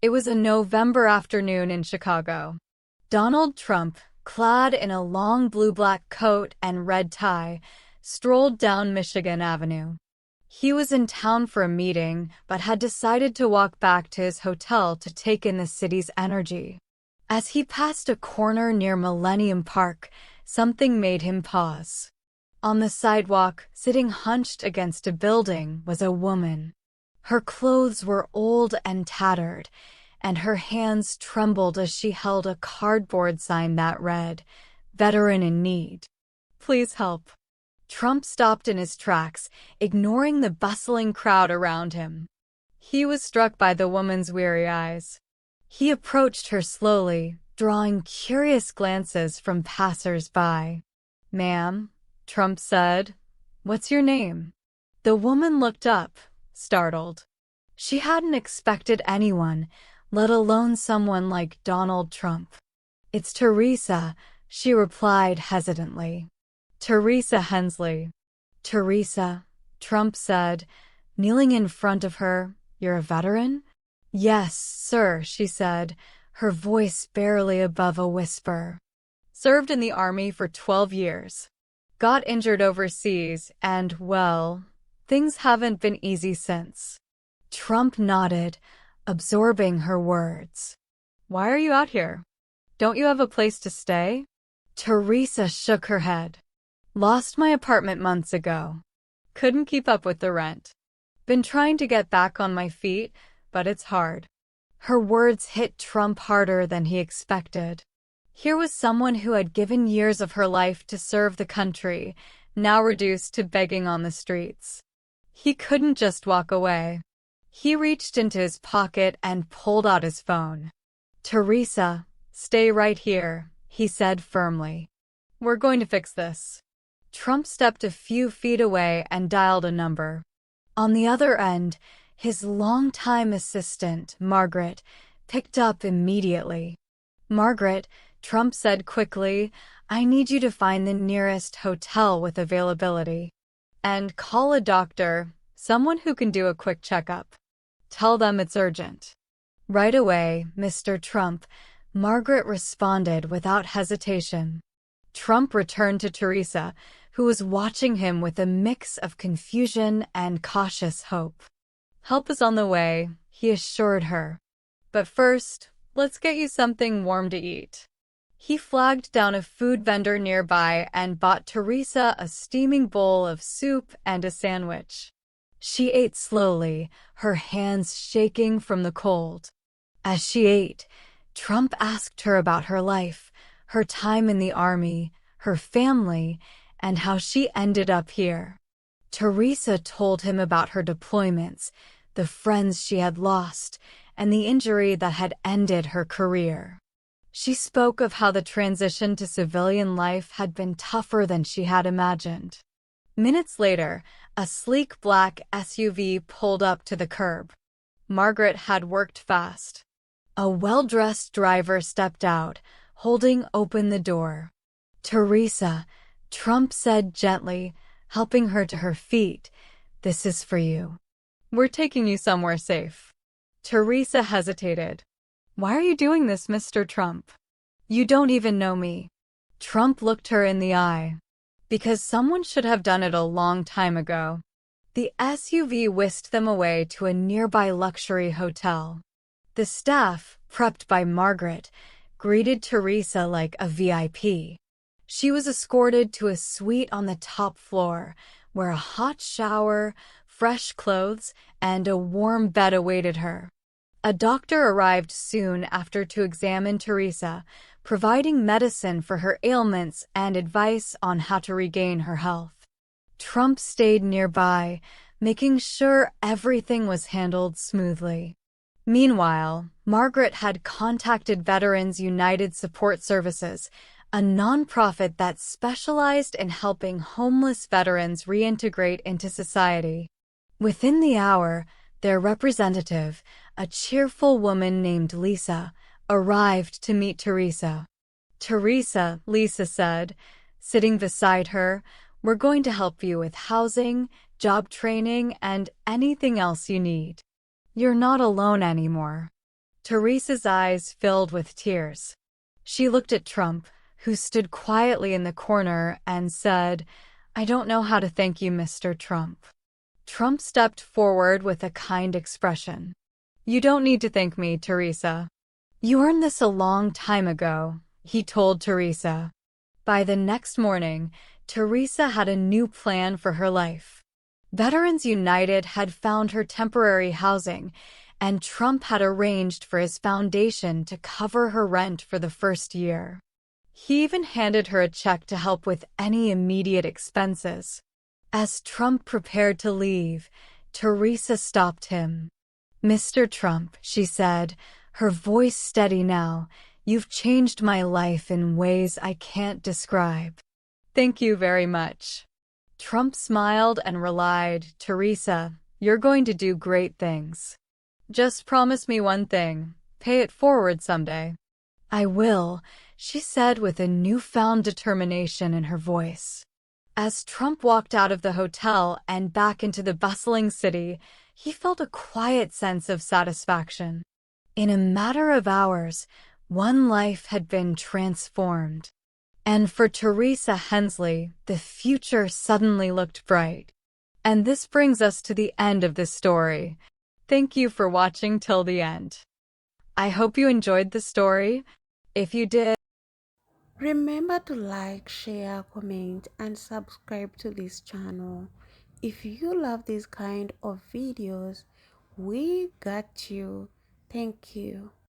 It was a November afternoon in Chicago. Donald Trump, clad in a long blue-black coat and red tie, strolled down Michigan Avenue. He was in town for a meeting, but had decided to walk back to his hotel to take in the city's energy. As he passed a corner near Millennium Park, something made him pause. On the sidewalk, sitting hunched against a building, was a woman. Her clothes were old and tattered, and her hands trembled as she held a cardboard sign that read, "Veteran in Need. Please help." Trump stopped in his tracks, ignoring the bustling crowd around him. He was struck by the woman's weary eyes. He approached her slowly, drawing curious glances from passers-by. "Ma'am," Trump said, "what's your name?" The woman looked up, startled. She hadn't expected anyone, let alone someone like Donald Trump. "It's Teresa," she replied hesitantly. "Teresa Hensley." "Teresa," Trump said, kneeling in front of her, "you're a veteran?" "Yes, sir," she said, her voice barely above a whisper. "Served in the Army for 12 years. Got injured overseas and, well, things haven't been easy since." Trump nodded, absorbing her words. "Why are you out here? Don't you have a place to stay?" Teresa shook her head. "Lost my apartment months ago. Couldn't keep up with the rent. Been trying to get back on my feet, but it's hard." Her words hit Trump harder than he expected. Here was someone who had given years of her life to serve the country, now reduced to begging on the streets. He couldn't just walk away. He reached into his pocket and pulled out his phone. "Teresa, stay right here," he said firmly. "We're going to fix this." Trump stepped a few feet away and dialed a number. On the other end, his longtime assistant, Margaret, picked up immediately. "Margaret," Trump said quickly, "I need you to find the nearest hotel with availability. And call a doctor, someone who can do a quick checkup. Tell them it's urgent." "Right away, Mr. Trump," Margaret responded without hesitation. Trump returned to Teresa, who was watching him with a mix of confusion and cautious hope. "Help is on the way," he assured her. "But first, let's get you something warm to eat." He flagged down a food vendor nearby and bought Teresa a steaming bowl of soup and a sandwich. She ate slowly, her hands shaking from the cold. As she ate, Trump asked her about her life, her time in the Army, her family, and how she ended up here. Teresa told him about her deployments, the friends she had lost, and the injury that had ended her career. She spoke of how the transition to civilian life had been tougher than she had imagined. Minutes later, a sleek black SUV pulled up to the curb. Margaret had worked fast. A well-dressed driver stepped out, holding open the door. "Teresa," Trump said gently, helping her to her feet, "this is for you. We're taking you somewhere safe." Teresa hesitated. "Why are you doing this, Mr. Trump? You don't even know me." Trump looked her in the eye. "Because someone should have done it a long time ago." The SUV whisked them away to a nearby luxury hotel. The staff, prepped by Margaret, greeted Teresa like a VIP. She was escorted to a suite on the top floor, where a hot shower, fresh clothes, and a warm bed awaited her. A doctor arrived soon after to examine Teresa, providing medicine for her ailments and advice on how to regain her health. Trump stayed nearby, making sure everything was handled smoothly. Meanwhile, Margaret had contacted Veterans United Support Services, a nonprofit that specialized in helping homeless veterans reintegrate into society. Within the hour, their representative, a cheerful woman named Lisa, arrived to meet Teresa. "Teresa," Lisa said, sitting beside her, "we're going to help you with housing, job training, and anything else you need. You're not alone anymore." Teresa's eyes filled with tears. She looked at Trump, who stood quietly in the corner, and said, "I don't know how to thank you, Mr. Trump." Trump stepped forward with a kind expression. "You don't need to thank me, Teresa. You earned this a long time ago," he told Teresa. By the next morning, Teresa had a new plan for her life. Veterans United had found her temporary housing, and Trump had arranged for his foundation to cover her rent for the first year. He even handed her a check to help with any immediate expenses. As Trump prepared to leave, Teresa stopped him. "Mr. Trump," she said, her voice steady now, "you've changed my life in ways I can't describe." "Thank you very much." Trump smiled and relied, "Teresa, you're going to do great things. Just promise me one thing, pay it forward someday." "I will," she said with a newfound determination in her voice. As Trump walked out of the hotel and back into the bustling city, he felt a quiet sense of satisfaction. In a matter of hours, one life had been transformed. And for Teresa Hensley, the future suddenly looked bright. And this brings us to the end of this story. Thank you for watching till the end. I hope you enjoyed the story. If you did, remember to like, share, comment, and subscribe to this channel. If you love this kind of videos, we got you. Thank you.